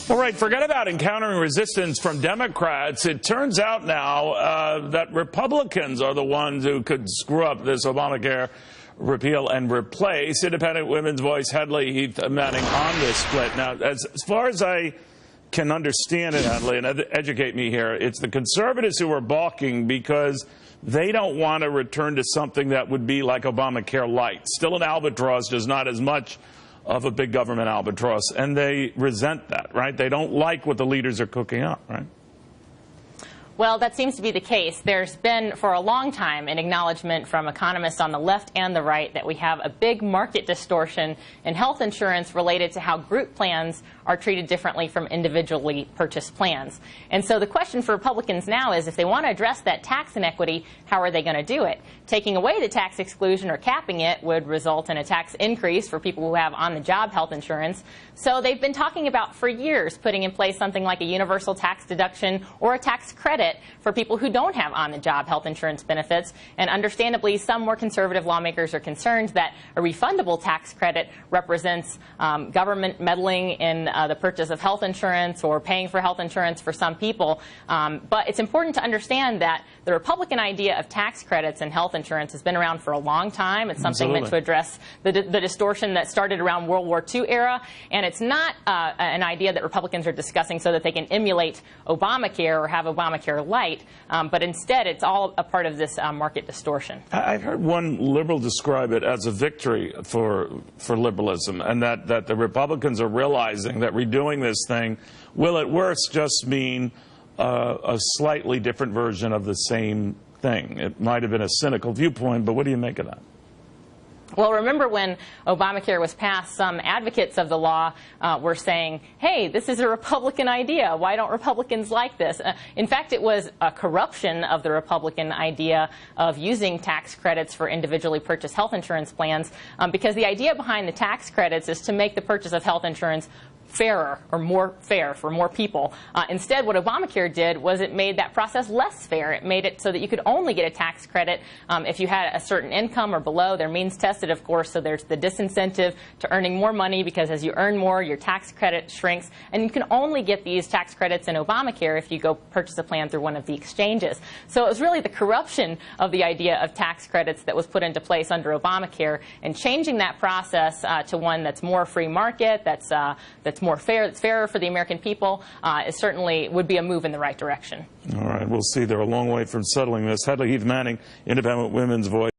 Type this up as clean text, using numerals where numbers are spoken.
All right, forget about encountering resistance from Democrats. It turns out now that Republicans are the ones who could screw up this Obamacare repeal and replace. Independent Women's Voice Hedley Heath Manning on this split. Now, as far as I can understand it, Hedley, and educate me here, it's the conservatives who are balking because they don't want to return to something that would be like Obamacare light. Still an albatross, just not as much of a big government albatross, and they resent that, right? They don't like what the leaders are cooking up, right? Well, that seems to be the case. There's been, for a long time, an acknowledgement from economists on the left and the right that we have a big market distortion in health insurance related to how group plans are treated differently from individually purchased plans. And so the question for Republicans now is, if they want to address that tax inequity, how are they going to do it? Taking away the tax exclusion or capping it would result in a tax increase for people who have on-the-job health insurance. So they've been talking about for years putting in place something like a universal tax deduction or a tax credit for people who don't have on-the-job health insurance benefits. And understandably, some more conservative lawmakers are concerned that a refundable tax credit represents government meddling in the purchase of health insurance or paying for health insurance for some people. But it's important to understand that the Republican idea of tax credits and health insurance has been around for a long time. It's something meant to address the distortion that started around World War II era. And it's not an idea that Republicans are discussing so that they can emulate Obamacare or have Obamacare light, but instead it's all a part of this market distortion. I've heard one liberal describe it as a victory for liberalism, and that the Republicans are realizing that redoing this thing will at worst just mean a slightly different version of the same thing. It might have been a cynical viewpoint, but what do you make of that? Well, remember when Obamacare was passed, some advocates of the law were saying, hey, this is a Republican idea. Why don't Republicans like this? In fact, it was a corruption of the Republican idea of using tax credits for individually purchased health insurance plans, because the idea behind the tax credits is to make the purchase of health insurance fairer or more fair for more people. Instead, what Obamacare did was it made that process less fair. It made it so that you could only get a tax credit if you had a certain income or below. They're means tested, of course, so there's the disincentive to earning more money, because as you earn more, your tax credit shrinks. And you can only get these tax credits in Obamacare if you go purchase a plan through one of the exchanges. So it was really the corruption of the idea of tax credits that was put into place under Obamacare, and changing that process to one that's more free market, that's more fair, that's fairer for the American people, is certainly would be a move in the right direction. All right, we'll see. They're a long way from settling this. Hedley Heath Manning, Independent Women's Voice.